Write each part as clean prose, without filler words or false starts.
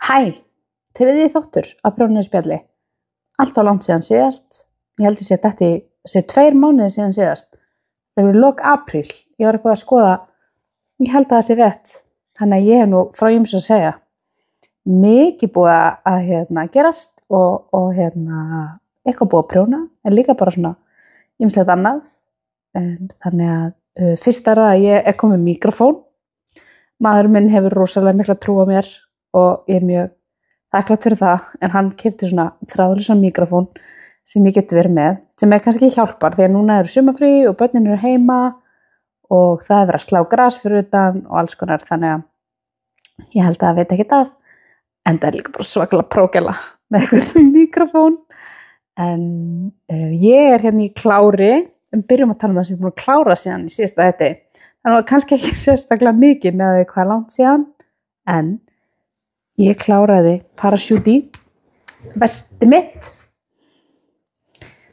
Hæ, þriðji þáttur af Prjónuðu spjalli. Allt á langt síðan síðast. Ég held að þetta sé 2 mánuðir síðan síðast. Það voru lok apríl. Ég var eitthvað að skoða. Ég held að það sé rétt. Þannig að ég hef nú frá ýmsu að segja. Mikið búið að gerast og eitthvað búið að prjóna. En líka bara svona ýmislegt annað. Þannig að fyrst er það að ég er komið mikrofón. Maður minn hefur rosalega mikla trú á mér. Og ég er mjög þakklátt fyrir það, en hann keypti svona þráðlausan mikrofón sem ég geti verið með, sem kannski hjálpar því að núna eru sumarfrí og börnin eru heima og það er verið að slá gras fyrir utan og alls konar, þannig að ég held að það veit ekkert af, en það er líka bara svakalega prógela með eitthvað mikrofón, en ég er hérna í klári, byrjum að tala um það sem ég er búin að klára síðan í síðasta þetta, þannig að kannski ekki sérstaklega mikið með hvað er langt síðan, en ég kláraði Parachute vesti mitt,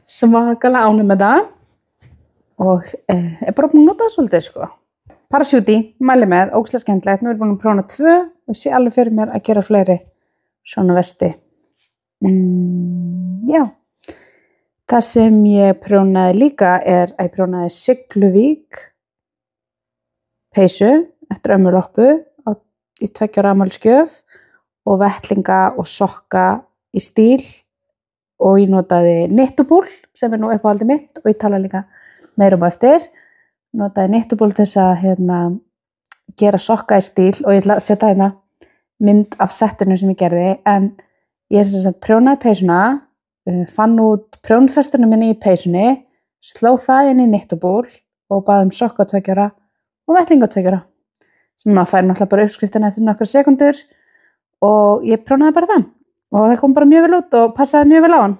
svakalega ánægð með það og er bara búin að nota það svolítið sko. Parachute, mæli með, ógeðslega skemmtilegt, nú er ég búin að prjóna 2 og ég sé alveg fyrir mér að gera fleiri svona vesti. Já, það sem ég prjónaði líka er að ég prjónaði Sigluvík peysu eftir ömmu Loppu í 2 ára afmælisgjöf og vettlinga og sokka í stíl og ég notaði nittubúl sem er nú uppáhaldið mitt og ég tala líka meira á eftir. Notaði nittubúl til þess að gera sokka í stíl og ég ætla að setja hérna mynd af settinu sem ég gerði, en ég sem sagt prjónaði peysuna, fann út prjónfestunum minni í peysunni, sló það inn í nittubúl og baði sokka 2 ára og vettlinga 2 ára sem maður fær náttúrulega bara uppskriftina eftir nokkrar sekundur. Og ég prjónaði bara það og það kom bara mjög vel út og passaði mjög vel á hann.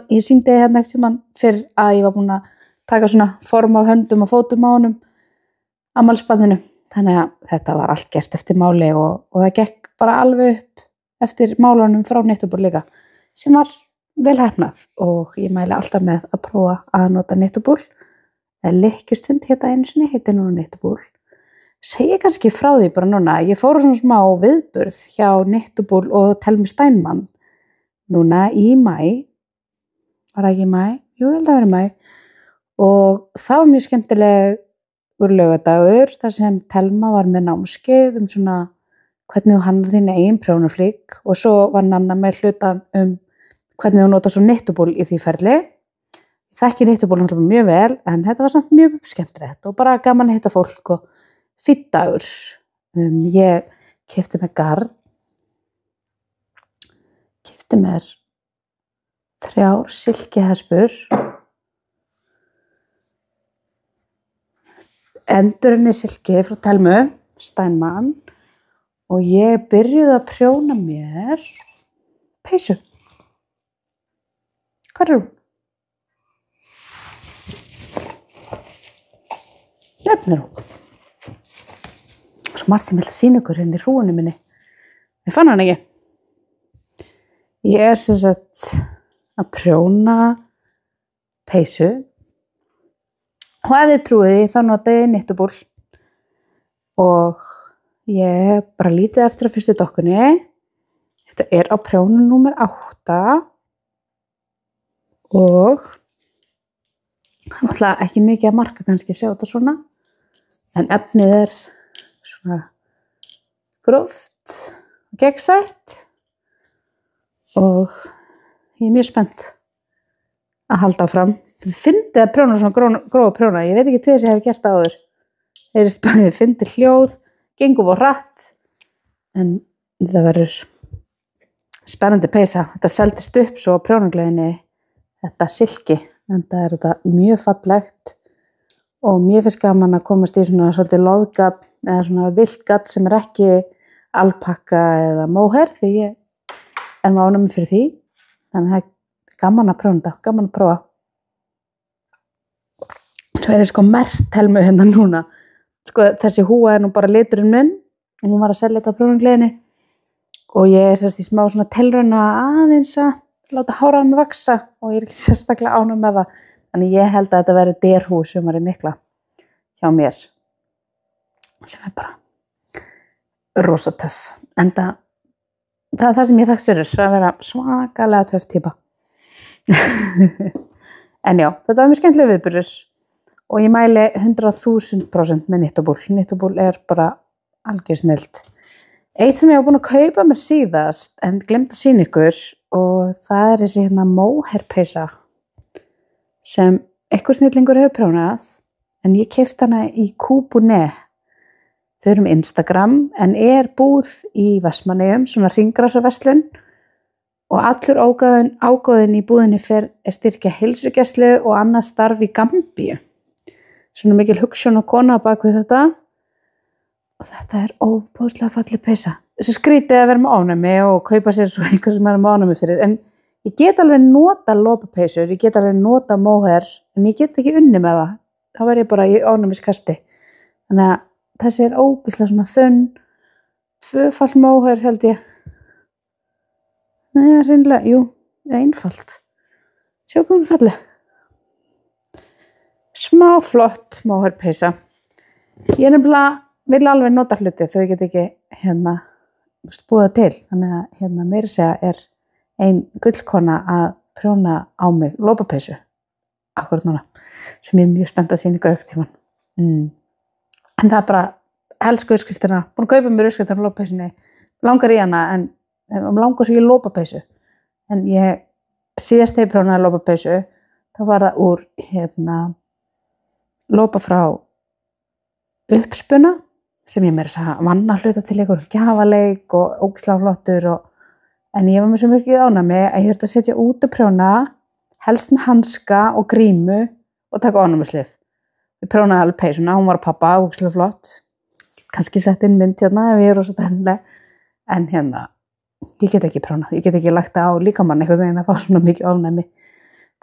Ég sýndi hérna ekkert tímann fyrr að ég var búin að taka svona form á höndum og fótum á honum afmælisbarninu. Þannig að þetta var allt gert eftir máli og það gekk bara alveg upp eftir málunum frá nittubúl líka sem var vel heppnað og ég mæli alltaf með að prófa að nota nittubúl. Lykkjustund einu sinni, heitir nú nittubúl. Segi kannski frá því bara núna, ég fór á svona smá viðburð hjá Nittubúl og Thelmu Steinmann núna í maí, var það ekki í maí? Jú, ég held að það var í maí og það var mjög skemmtilegur laugardagur þar sem Thelma var með námskeið svona hvernig þú hannar þín eigin prjónaflík og svo var Nanna með hlutan hvernig þú nota svo Nittubúl í því ferli. Ég þekki Nittubúl náttúrulega mjög vel en þetta var samt mjög skemmtilegt og bara gaman að hitta fólk og fínn dagur. Ég keypti mér garn, keypti mér 3 silkihespur, endurinni silki frá Thelmu Steinmann og ég byrjuði að prjóna mér peysu. Hvar er hún? Hérna er hún. Svo margt sem ég ætla að sýna ykkur hérna í hrúgunni minni. Ég fann hann ekki. Ég er sem sagt að prjóna peysu og ef þið trúið þá notaði ég nittubúl og ég bara lítið eftir á fyrstu dokkunni. Þetta er á prjónu númer 8 og náttúrulega ekki mikið að marka kannski sjá þetta svona, en efnið er svona gróft og gegnsætt og ég er mjög spennt að halda áfram. Þetta fyndið að prjóna svona grófa prjóna, ég veit ekki til þess að ég hef gert það áður. Heyrist bara þið fyndið hljóð, gengur og hratt, en þetta verður spennandi peysa. Þetta seldist upp svo á prjónagleðinni, þetta silki, en það er þetta mjög fallegt. Og mér finnst gaman að komast í svona svolítið loðgat eða svona viltgat sem er ekki alpakka eða móher því ég er með ánæmi fyrir því. Þannig að það er gaman að prjóna þetta, gaman að prófa. Svo er ég sko merkt Thelmu hérna núna. Sko þessi húa er nú bara liturinn minn og hún var að selja þetta á prjónagleðinni og ég er sérst í smá svona tilraun aðeins að láta háraðan mig vaksa og ég er ekki sérstaklega ánægð með það. Þannig ég held að þetta verði derhús sumarið mikla hjá mér sem er bara rosa töff. Enda það er það sem ég þekkt fyrir, að vera svakalega töff típa. En já, þetta var mjög skemmtileg viðburður og ég mæli 100.000% með Nittobúl. Nittobúl er bara algjör snillt. Eitt sem ég var búin að kaupa mér síðast en glemt að sýna ykkur og það er þessi hérna mohairpeysa sem einhver snillingur hefur prjónað en ég keypti hana í Kubune. Þau eru Instagram en er búð í Vestmannaeyjum, svona hringrásarverslun og allur ágóðin í búðinni fer að styrkja heilsugæslu og annað starf í Gambíu. Svona mikil hugsjón og kona á bak við þetta og þetta er ofboðslega falleg peysa. Þessu skrítið að vera með ofnæmi og kaupa sér svo eitthvað sem er með ofnæmi fyrir en ég get alveg nota lopapeysur, ég get alveg nota mohair en ég get ekki unni með það. Þá verð ég bara í ofnæmiskasti. Þannig að þessi er ógeðslega svona þunn, tvöfalt mohair held ég. Nei, hreinlega, jú, einfalt. Sjá hvað hún er falleg. Smá flott mohairpeysa. Ég nefnilega vil alveg nota hluti þau get ekki búða til. Þannig að meira segja er ein gullkona að prjóna á mig lopapeysu. Akkurat núna. Sem ég er mjög spennt að sýna ykkur ekkert tímann. En það er bara elsku uppskriftina. Búin að kaupa mér uppskriftina á lopapeysunni. Langar í hana en langar svo í lopapeysu. En ég síðast þegar prjónaði lopapeysu þá var það úr lopa frá uppspuna sem ég meira að vann að hluta til einhver gjafaleik og ógeðslega flottur en ég var með svo mikið ánæmi að ég þurfti að setja út og prjóna helst með hanska og grímu og taka ánæmislif. Ég prjónaði alveg peysuna, hún var pappa, ógeðslega flott. Kannski sett inn mynd ef ég er rosa dæmileg. En ég get ekki prjónað, ég get ekki lagt það á líkamann einhvern veginn að fá svona mikið ofnæmi.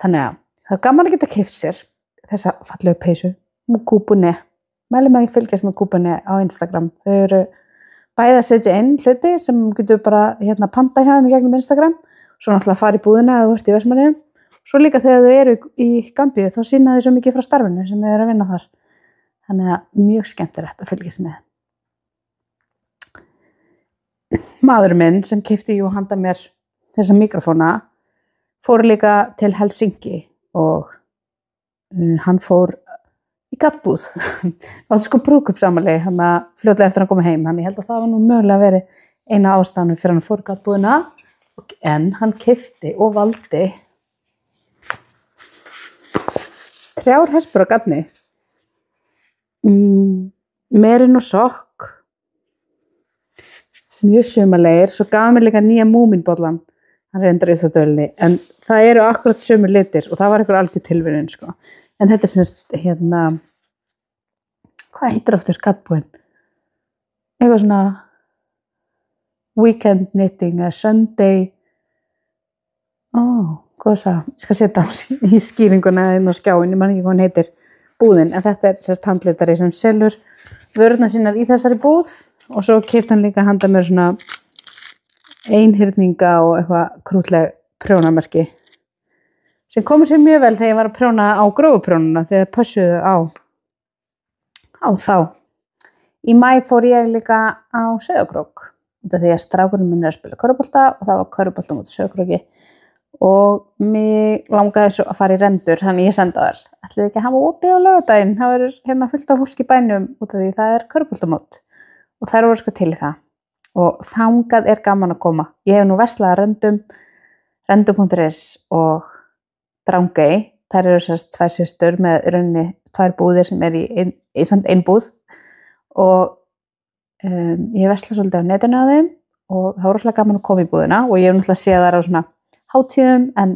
Þannig að það er gaman að geta keypt sér þessa fallegu peysu með Kubune. Mælum að ég fylgjast með Kubune á Instagram. Þau eru bæði að setja inn hluti sem getur bara panta hjá þeim í gegnum Instagram. Svo náttúrulega fara í búðina ef þú ert í Vestmannaeyjum. Svo líka þegar þau eru í Gambíu þá sýna þau svo mikið frá starfinu sem þau eru að vinna þar. Þannig að mjög skemmtilegt að fylgjast með. Maðurinn minn sem keypti handa mér þessa mikrofóna fór líka til Helsinki og hann fór í gaddbúð. Það var brúðkaupsafmæli fljótlega eftir að hann kom heim. Þannig ég held að það var nú mögulega verið eina ástæðan fyrir hann fór í gaddbúðina en hann keypti og valdi 3 hespur á gaddni. Merino sokk. Mjög sumarlegir, svo gaf mér líka nýja múmínbollan, hann reyndar í þáttölinni, en það eru akkurat sömu litir og það var einhver algjör tilviljun, sko. En þetta er semst, hvað heitir aftur gaddbúinn? Eitthvað svona weekend knitting eða Sunday, hvað það? Ég skal setja á í skýringuna eða inn á skjáin, ég man ekki hvað hann heitir búðin, en þetta er semst handritari sem selur vörurnar sínar í þessari búð. Og svo keypti hann líka handa mér svona einhyrninga og eitthvað krútleg prjónamerki sem komur sér mjög vel þegar ég var að prjóna á grófuprjónuna þegar það pössuðu á þá. Í maí fór ég líka á Sauðárkrók því að strákurinn minn er að spila körfubolta og það var körfubolta móti Sauðárkróki og mig langaði svo að fara í rendur þannig ég sendi á þær. Ætliði ekki að hafa opið á laugardaginn, það verður fullt af fólki í bænum út af því það er körfuboltamót. Og þær voru til í það og þangað er gaman að koma. Ég hef nú verslað að rendum.is og Drangey. Þær eru sérst 2 systur með rauninni 2 búðir sem er í samt ein búð og ég verslað svolítið á netinu á þeim og það voru svolítið gaman að koma í búðina og ég hef náttúrulega séð þær á svona hátíðum en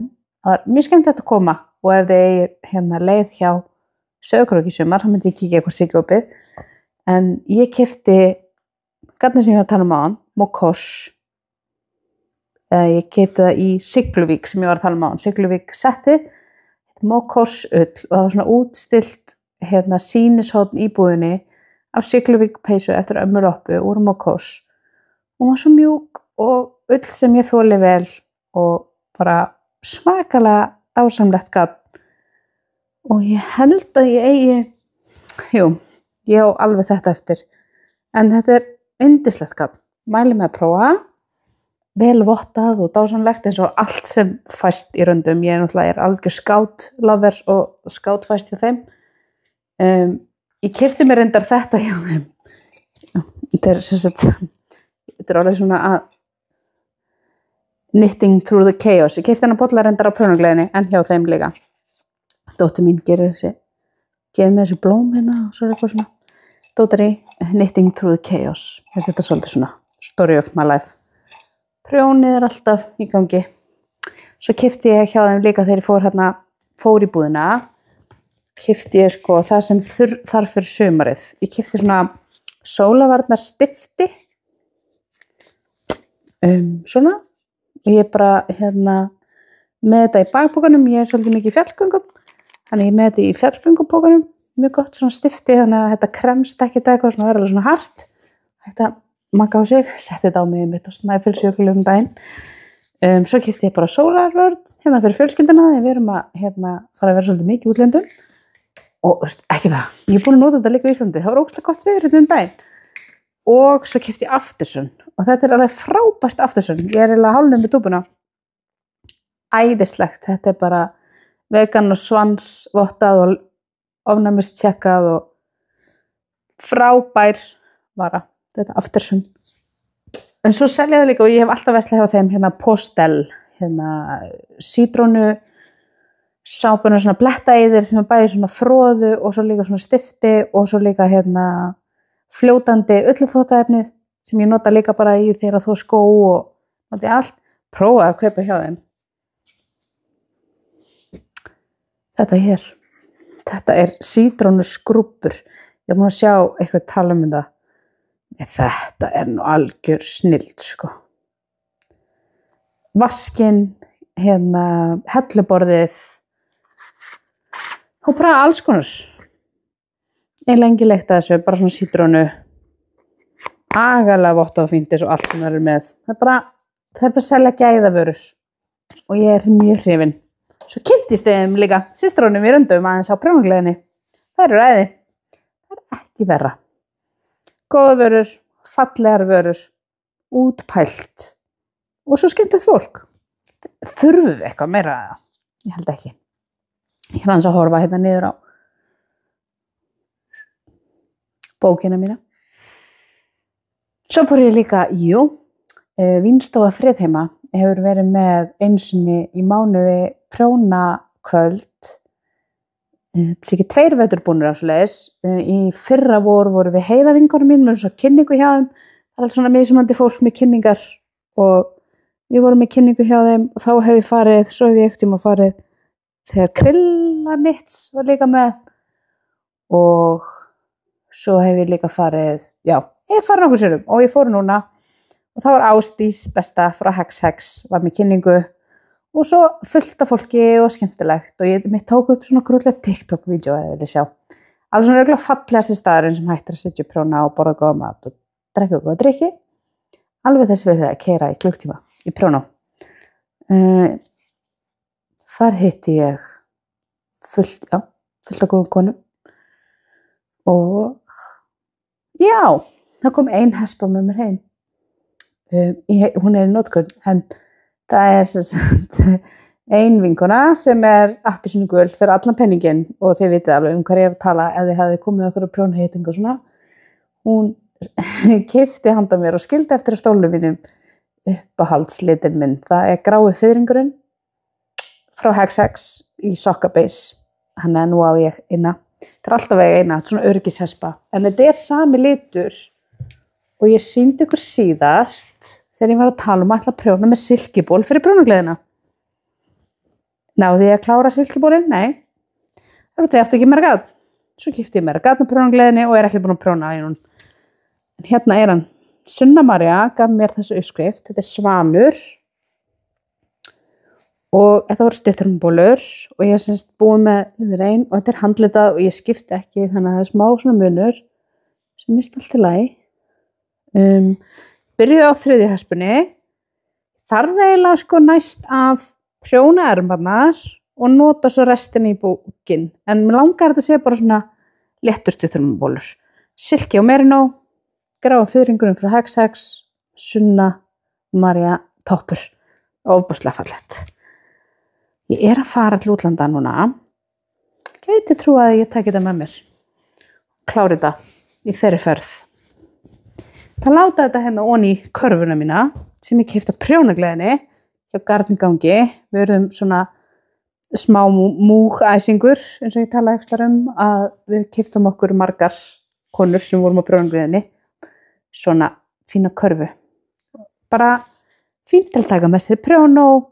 það var mjög skemmtilegt að koma og ef þið leið hjá Sauðárkrók í sumar, þá myndi ég kíkja eitthvað sig opið en ég keypti gaddni sem ég var að tala áðan, Mokos. Ég keypti það í Sigluvík sem ég var að tala áðan. Sigluvík settið, Mokos ull og það var svona útstilt sýnishorn í búðinni af Sigluvík peysu eftir ömmu Loppu úr Mokos. Hún var svo mjúk og ull sem ég þoli vel og bara svakalega dásamlegt gadd. Og ég held að ég á alveg þetta eftir. En þetta er yndislegt gadd. Mæli með að prófa. vel vottað og dásamlegt eins og allt sem fæst í röndum. Ég náttúrulega algjör skátlover og skátfæst hjá þeim. Ég keypti mér reyndar þetta hjá þeim. Þetta er orðið svona að knitting through the chaos. Ég keypti hennar bolla reyndar á prjónagleðinni en hjá þeim líka. Dóttir mín gerir gefur mér þessi blóm hérna og svo eitthvað svona. Dóttir í knitting through the chaos. Þetta svolítið svona story of my life. Prjónið alltaf í gangi. Svo keypti ég hjá þeim líka þegar ég fór í búðina. Keypti ég sko það sem þarf fyrir sumarið. Ég keypti svona sólavarnar stifti. Svona. Ég bara með þetta í bakpokanum. Ég svolítið mikið í fjallgöngum. Þannig ég með þetta í fjallgöngupókanum. Mjög gott svona stifti þannig að þetta kremst ekki eitthvað svona verður alveg svona hart. Þetta makka á sig, setti þetta á mig mitt á Snæfellsjökul daginn. Svo keypti ég bara sólarvörn fyrir fjölskylduna, við erum að fara að vera svolítið mikið í útlöndum og ekki það, ég er búin að nota þetta líka í Íslandi, það var ógeðslega gott veður daginn. Og svo keypti ég aftursun og þetta er alveg frábært aftursun, ég er eiginlega hálfnum með dúbuna. Æðislegt, þetta er bara vegan og svans vottað og ofnæmis tjekkað og frábær vara. Þetta aftursun. En svo selja þau líka og ég hef alltaf verslað hjá þeim Postel, sítrónu, sápuna svona blettaeyðir sem er bæði svona froðu og svo líka svona stifti og svo líka fljótandi ullarþvottaefnið sem ég nota líka bara í þegar þvo skó og noti allt. Prófa að kaupa hjá þeim. Þetta hér. Þetta er sítrónu skrúbbur. Ég er búin að sjá eitthvað tala um þetta. Þetta er nú algjör snilld sko. Vaskinn, helluborðið og bara alls konar. Eiginlega engin lykt af þessu, bara svona sítrónu. Agalega vottað og fínt eins og allt sem það eru með. Það er bara að selja gæðavörur og ég er mjög hrifin. Svo kynntist þeim líka systrónum í röndum aðeins á prjónagleðinni. Það eru æði. Það er ekki verra. Góða vörur, fallegar vörur, útpælt og svo skemmtilegt fólk. Þurfum við eitthvað meira? Ég held ekki. Ég er aðeins að horfa niður á bókina mína. Svo fór ég líka, Vínstofa Friðheima hefur verið með einu sinni í mánuði prjónakvöld. Það er ekki 2 vetur búnir á svoleiðis. Í fyrra vorum við Heiðavinkonum mín með svo kynningu hjá þeim. Það er alltaf svona mismunandi fólk með kynningar og við vorum með kynningu hjá þeim og þá hef ég farið, svo hef ég ekkert farið þegar Krillanits var líka með og svo hef ég líka farið, ég hef farið nokkuð sinnum og ég fór núna og þá var Ásdís besta frá Hex var með kynningu. Og svo fullt af fólki og skemmtilegt og ég tók upp svona grútlega TikTok-vídeó eða vilja sjá. Alveg svona reglulega fallegasti staðurinn sem hættir að setja prjóna og borða góða mat og drekka góða drykki. Alveg þess verið að keyra í klukktíma í prjóna. Þar hitti ég fullt af góðum konum. Og það kom ein hespa með mér heim. Hún er í notkun en það er ein vinkona sem er appelsínugul fyrir allan penningin og þið vitið alveg hvað ég er að tala ef þið hafið komið okkur á prjónaheiting og svona. Hún keypti handa mér og skildi eftir á stólnum mínum uppáhaldslitin minn. Það er grái fiðringurinn frá Hex í sokkabase. Hann er nú á ég eina. Það er alltaf eina, svona öryggishespa. En þetta er sami litur og ég sýndi ykkur síðast þegar ég var að tala að ætla að prjóna með silkiból fyrir prjónagleðina. Náði ég að klára silkibólinn? Nei. Það áttu ekki meira gat. Svo keypti ég meira gat á prjónagleðinni og er ekki búin að prjóna í hún. En hérna er hann. Sunna María gaf mér þessu uppskrift. Þetta er svanur. Og þetta voru stuttarmbólur og ég er búin með einn og þetta er handlitað og ég skipti ekki þannig að það er smá svona munur sem mist allt í lagi. Byrjuði á 3. hespunni, þarf eiginlega næst að prjóna ermarnar og nota svo restina í bókin. En mér langar þetta að segja bara svona léttur stuttarmbólur. Silki og merino, grái fiðringurinn frá Hex, Sunna María toppur, ofboðslega fallegt. Ég að fara til útlanda núna, gæti trúa að ég taki þetta með mér, klári þetta í þeirri ferð. Það láta þetta hérna onni í körfuna mína sem ég keypti á prjónagleðinni hjá Garðingangi. Við erum svona smá múgæsingur eins og ég talaði ekstra að við keyptum okkur margar konur sem vorum á prjónagleðinni svona fína körfu. Bara fínt til að taka með sér prjón og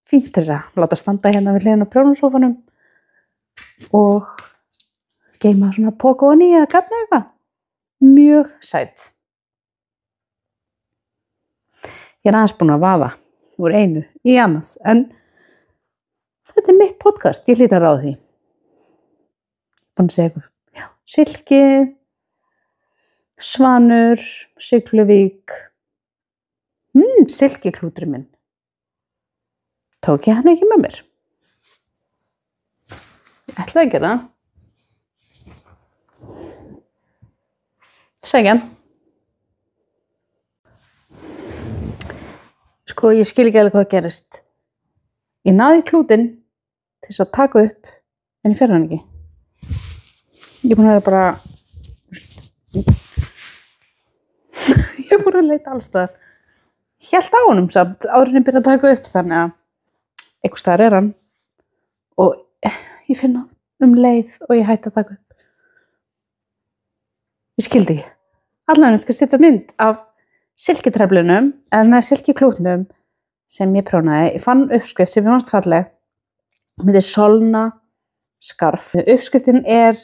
fínt til þess að láta standa hérna við hliðina á prjónasófanum og geyma svona póka onni eða gatna eitthvað. Mjög sæt. Ég aðeins búin að vaða úr einu í annars, en þetta mitt podcast, ég hlýt að ráða því. Búin að segja eitthvað, Silki, Svanur, Sigluvík, Silki klúturinn minn. Tók ég hann ekki með mér? Ég ætlaði að gera það. Segja hann. Sko, ég skil ekki alveg hvað gerist. Ég náði klútinn til þess að taka upp, en ég fer hann ekki. Ég er búin að vera bara... ég er búin að leita alls staðar. Ég hélt á honum samt, áður en ég byrja að taka upp, þannig að einhvers staðar er hann. Og ég finn hann leið og ég hætti að taka upp. Ég skildi ekki. Allavega skal setja mynd af silkitreflinum, eða silkiklútnum sem ég prjónaði. Ég fann uppskrift sem ég fannst falleg. Hún heitir Solna skarf. Uppskriftin er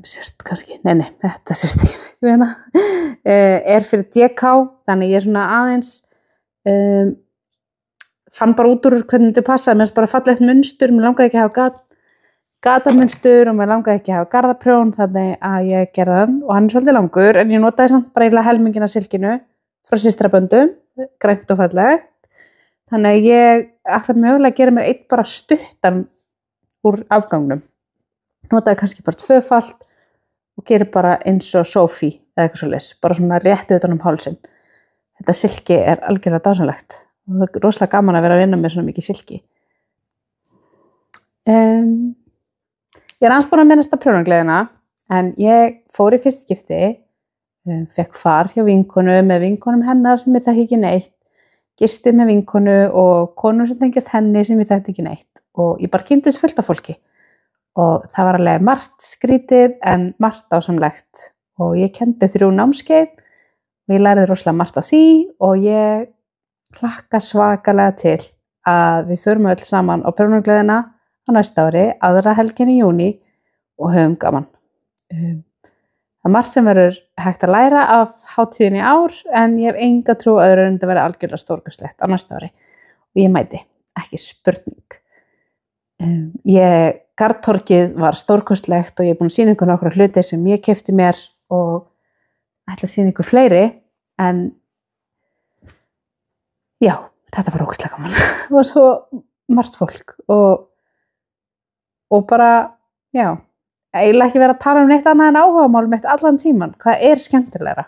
sérst kannski, nei, þetta sérst ekki, ég veit það. Er fyrir DK, þannig ég svona aðeins fann bara út úr hvernig þetta passaði. Mér finnst bara fallegt munstur, mér langaði ekki að hafa gatamunstur og mér langaði ekki að hafa garðaprjón, þannig að ég gerði hann og hann er svolítið langur, en ég notaði samt bara eiginlega helmingina silkinu frá systraböndum, grænt og fallegt. Þannig að ég ætla mögulega að gera mér eitt bara stuttan úr afgangnum. Notaði kannski bara tvöfalt og geri bara eins og Sophie eða eitthvað svoleiðis, bara svona rétt utan hálsinn. Þetta silki er algjörlega dásamlegt og það er rosalega gaman að vera að vinna með svona mikið silki. Ég aðeins búin að minnast á prjónagleðina, en ég fór í fyrst skipti, fekk far hjá vinkonu með vinkonum hennar sem ég þekki ekki neitt, gisti með vinkonu og konu sem tengist henni sem ég þekki ekki neitt og ég bara kynntist fullt af fólki og það var alveg margt skrítið en margt dásamlegt og ég kenndi 3 námskeið og ég lærði rosalega margt af því og ég hlakka svakalega til að við förum öll saman á prjónagleðina á næsta ári, aðra helgin í júní og höfum gaman. Það margt sem verður hægt að læra af hátíðinni í ár, en ég hef enga trú öðru en það verður algjörlega stórkostlegt á næsta ári og ég mæti, ekki spurning. Garðtorgið var stórkostlegt og ég er búin að sýna ykkur nokkra hluti sem ég keypti mér og ætla að sýna ykkur fleiri, en já, þetta var ógeðslega gaman og svo margt fólk og bara, já, eiginlega ekki vera að tala neitt annað en áhugamál mitt allan tíman, hvað er skemmtilegra.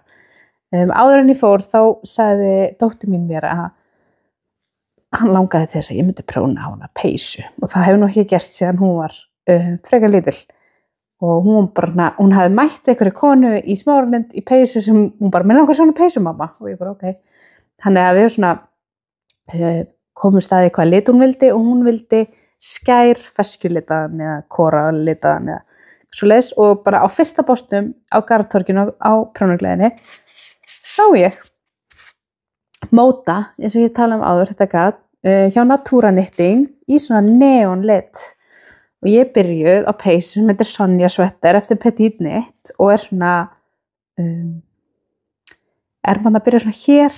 Áður en ég fór þá sagði dóttir mín mér að hann langaði til þess að ég myndi prjóna á hana peysu og það hefur nú ekki gerst síðan hún var frekar lítil og hún hafði mætt einhverju konu í Smáralind í peysu sem hún bara, mér langar svona peysu mamma og ég bara ok. Þannig að við svona komumst að því hvað lit hún vildi og hún vildi skær feskjulitaðan eða korallitaðan eða svoleiðis og bara á fyrsta bóstum á Garðtorginu á prjónagleðinni sá ég móta, eins og ég talaði áður þetta gat, hjá Natura Knitting í svona neon lit og ég byrjuð á peysu sem heitir Sonja Sweater eftir Petit Knit og er svona ermarnar byrja svona hér,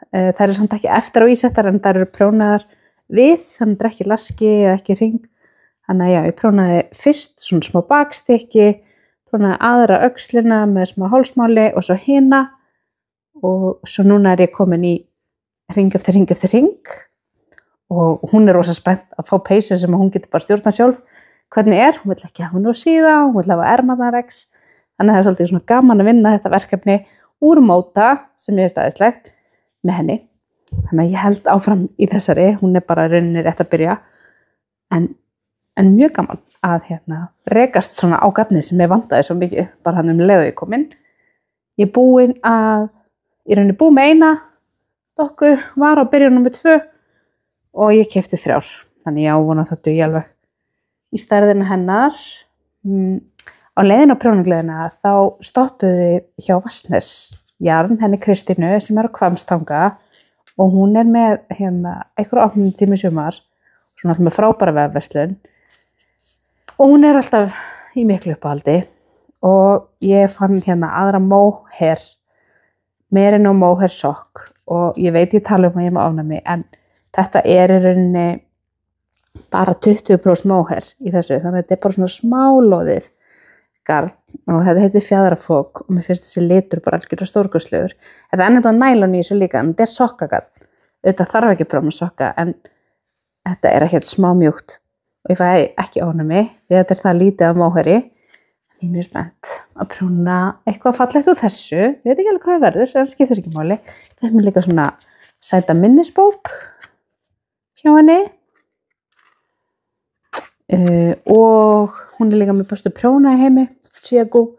það eru samt ekki eftir á ísettar en það eru prjónaðar við, þannig að það er ekki laski eða ekki hring. Þannig að já, ég prjónaði fyrst svona smá bakstykki, prjónaði aðra öxlina með smá hálsmáli og svo hina og svo núna er ég komin í hring eftir hring eftir hring og hún er rosa spennt að fá peysu sem hún getur bara stjórnað sjálf hvernig er, hún vill ekki hafa nú síða, hún vill hafa ermarnar X, þannig að það er svolítið svona gaman að vinna þetta verkefni úr móta sem ég er stæðislegt. með henni. Þannig að ég held áfram í þessari, hún bara rauninni rétt að byrja, en mjög gaman að rekast svona á gatnið sem ég vantaði svo mikið, bara hann leið og ég kom inn. Ég er búin með eina dokku, var á byrjun númer 2 og ég keypti 3. Þannig ég ávona það dugi alveg í stærðina hennar. Á leiðin á prjónagleðina þá stoppuðu við hjá Vatnsnes Jarn, henni Kristínu sem á Hvammstanga og hún með einhverju opnum tími í sumar, svona alltaf með frábæra vefverslun og hún alltaf í miklu uppáhaldi og ég fann aðra mohair, merino mohair sokk og ég veit ég tala að ég má ofnæmi en þetta í rauninni bara 20% mohair í þessu, þannig að þetta bara svona smálóðið garn og þetta heitir fjaðrafók og mér finnst þessi litur bara algjörlega stórkostlegur. Þetta nefnilega nælon í þessu líka en þetta sokkagarn. Auðvitað þarf ekki að prófa með sokka en þetta ekkert smá mjúkt og ég fæ ekki ofnæmi því þetta það lítið af mohairi. Ég er mjög spennt að prjóna eitthvað fallegt úr þessu. Ég veit ekki alveg hvað það verður, en skiptir ekki máli. Það mér líka svona sæta minnisbók hjá henni. Og hún líka með bestu prjóna í heimi, Tjegu.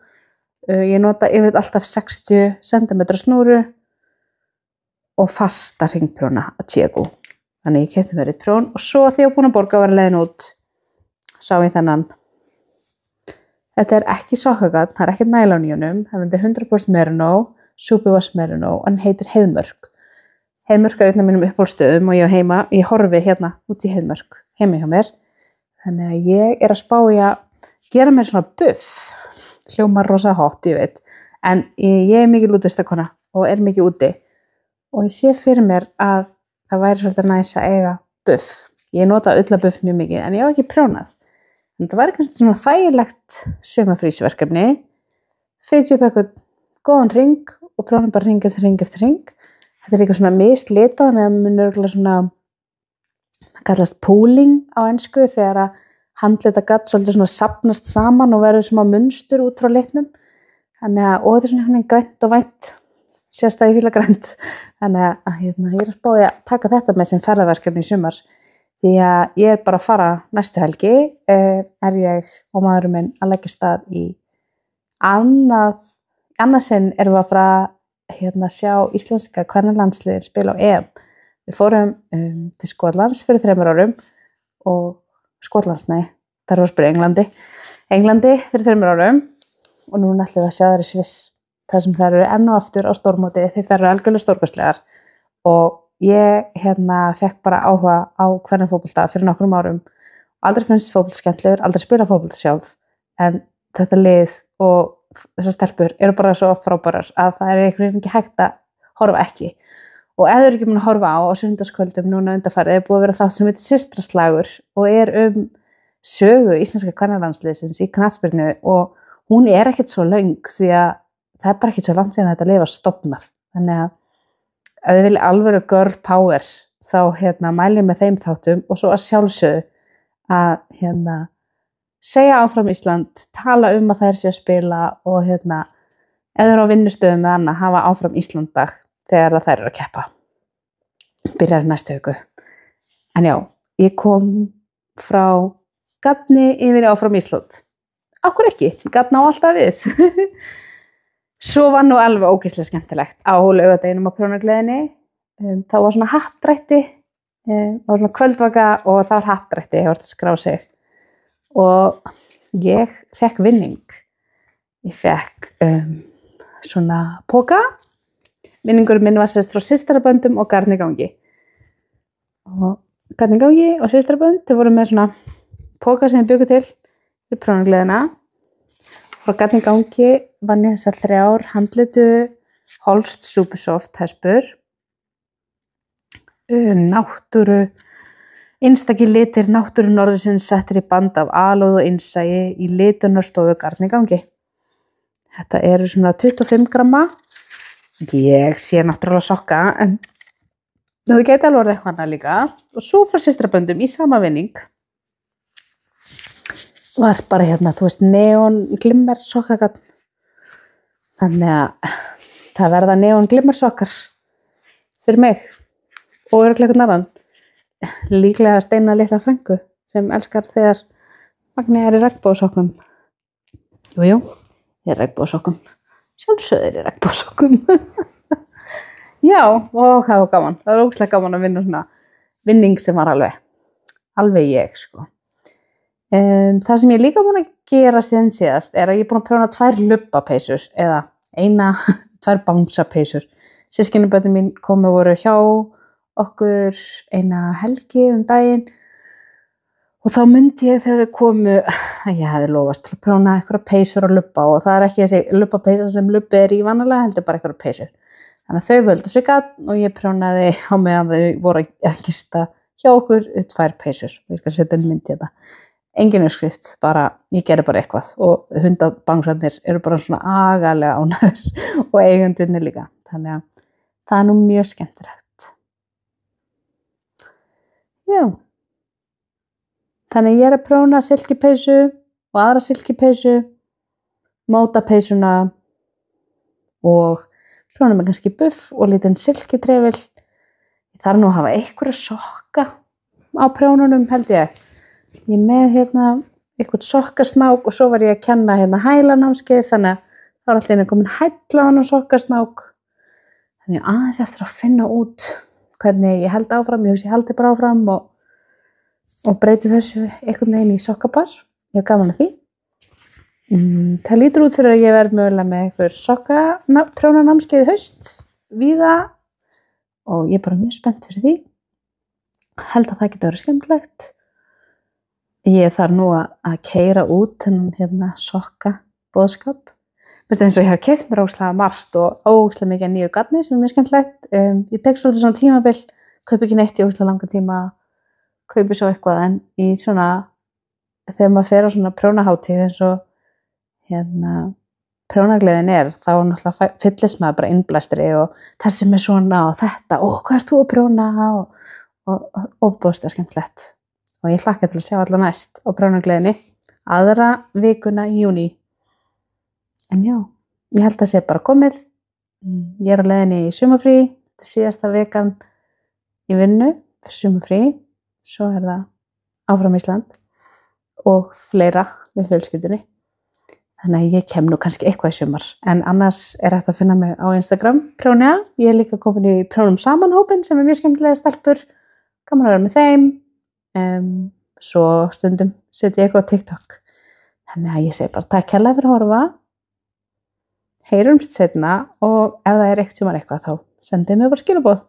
Ég nota yfirleitt alltaf 60 cm snúru og fasta hringprjóna að Tjegu. Þannig ég keypti mér prjón og svo þegar ég var búin að borga og var leiðin út, sá ég þennan. Þetta ekki sokkagarn, það ekkert nælon í honum, það er 100% merino, superwash merino, en heitir Heiðmörk. Heiðmörk einn af mínum uppáhaldsstöðum og ég horfi út í Heiðmörk, heima hjá mér. Þannig að ég að spá í að gera mér svona buff, hljómar rosa hot, ég veit, en ég mikil útistakona og mikið úti og ég sé fyrir mér að það væri svolítið næs að eiga buff. Ég nota ullabuff mjög mikið, en ég á ekki prjónað. En það væri kannski svona þægilegt sumarfrísverkefni, fitja upp eitthvað góðan ring og prjóna bara ring eftir ring eftir ring. Þetta líka svona mislitað, þannig að mun örugglega svona það kallast pooling á ensku þegar að handlitagat svolítið svona safnast saman og verður svona munstur út frá litnum. Þannig að, og þetta er svona grænt og vænt, sést að ég fíla grænt. Þannig að ég að spá að taka þetta með sem ferðaverkefni í sumar. Því að ég bara að fara næstu helgi, ég og maðurinn minn að leggja stað í annað sinn erum við að fara að sjá íslenska kvennalandsliðin spila á EM. Við fórum til Skotlands fyrir 3 árum og það var að spila Englandi fyrir 3 árum og núna ætlum við að sjá þær í Sviss þar sem þær eru enn og aftur á stórmóti því þær eru algjörlega stórkostlegar og ég fekk bara áhuga á kvennafótbolta fyrir nokkrum árum og aldrei finnst fótbolt skemmtilegur, aldrei spila fótbolt sjálf en þetta lið og þessar stelpur eru bara svo frábærar að það einhvern veginn ekki hægt að horfa ekki. Og ef þau eru ekki búin að horfa á sunnudagskvöldum núna undanfarið búið að vera þátt sem heitir Systraslagur og sögu íslenska kvennalandsliðsins í knattspyrnu og hún ekkert svo löng því að það bara ekkert svo langt síðan að þetta lið var stofnað. Þannig að ef þið vilja alvöru girl power þá mæli ég með þeim þáttum og svo að sjálfsögðu að segja áfram Ísland, tala að þær séu að spila og ef þau eru á vinnustöðum með annað hafa áfram Íslanddag þegar þær eru að keppa. Byrjar næstu viku. En já, ég kom frá gatni yfir áfram Ísland. Akkur ekki, gatna á alltaf við. Svo var nú alveg ógeðslega skemmtilegt á laugardeginum á prjónagleðinni. Það var svona happdrætti, það var svona kvöldvaka og það var happdrætti, ég var að skrá sig. Og ég fekk vinning. Ég fekk svona póka. Vinningurinn minn var sérst frá systraböndum og garnigangi. Og garnigangi og systrabönd, þau voru með svona póka sem ég bjuggu til í prjónagleðina. Frá garnigangi vann ég þessar 3 handlitu Holst Supersoft hespur. Náttúru, einstakir litir náttúru norðursins settir í band af alúð og innsæi í litunarstofu garnigangi. Þetta eru svona 25 gramma. Ég sé náttúrulega sokka, en það gæti alveg orðið eitthvað annað líka. Og svo frá systraböndum í sama vinning var bara neon glimmer sokkagarn. Þannig að það verða neon glimmer sokkar. fyrir mig og örugglega einhvern annan. Líklega Steina litla frænku sem elskar þegar Magni er í regnbogasokkum. Jú, ég er regnbogasokkum. Sjálfsögður í regnbogasokkum. Já, og það var gaman. Það var ógeðslega gaman að vinna svona vinning sem var alveg ég, sko. Það sem ég er líka búin að gera síðan síðast er að ég er búin að prjóna 2 lubbapeysur eða 2 bangsapeysur. Systkinabörnin mín komu voru hjá okkur eina helgi daginn og þá myndi ég þegar þau komu að ég hefði lofast til að prjóna einhverja peysur og lubba og það er ekki þessi lubbapeysa sem lubbi er í vanalega, heldur bara einhverja peysur. Þannig að þau völdu sig að og ég prjónaði á meðan þau voru að gista hjá okkur 2 peysur. Ég skal setja mynd í þetta. Engin uppskrift, bara, ég gerði bara eitthvað og hundabangsarnir eru bara svona agalega ánægðir og eigendurnir líka. Þannig að það er nú mjög skemmtilegt. Já. Þannig ég er að prjóna silkipeysu og aðra silkipeysu, mótapeysuna og prjóna mig kannski buff og lítinn silkitrefil. Ég þarf nú að hafa einhverja sokka á prjónunum, held ég. Ég er með eitthvað sokkasnák og svo var ég að kenna hælanámskeið þannig að það var alltaf komin hælla á hann og sokkasnák. Þannig aðeins eftir að finna út hvernig ég held áfram, ég haldi bara áfram og breyti þessu einhvern veginn í sokkapar. Ég hef gaman að því. Það lítur út fyrir að ég verð mögulega með einhver sokkaprjónanámskeið í haust, víða og ég er bara mjög spennt fyrir því. Held að það geti verið skemmtilegt. Ég þarf nú að keyra út þennan sokka boðskap. Eins og ég hef keypt mér ógeðslega margt og ógeðslega mikið af nýju garni sem er mjög skemmtilegt. Ég tek svolítið svona tímabil, kaupi ekki neitt í ógeðslega langan tíma, kaupi svo eitthvað en í svona, þegar maður fer á svona prjónahátíð eins og prjónagleðin er, þá náttúrulega fyllist maður bara innblæstri og þessi með svona og þetta og hvað ert þú að prjóna og ofboðslega skemmtilegt. Og ég hlakka til að sjá alla næst á prjónagleðinni, aðra vikuna í júní. En já, ég held að það sé bara komið. Ég er á leiðinni í sumarfrí, þetta er síðasta vikan í vinnu fyrir sumarfrí. Svo er það áfram Ísland og fleira með fjölskyldunni. Þannig að ég kem nú kannski eitthvað í sumar. En annars er hægt að finna mig á Instagram, prjónja. Ég er líka komin í prjónum saman hópinn sem er mjög skemmtilega stelpur. Gaman að vera með þeim. Svo stundum setja ég eitthvað á TikTok. Þannig að ég segi bara takk kærlega fyrir að horfa. Heyrumst seinna og ef það er eitthvað þá sendið mér bara skilaboð.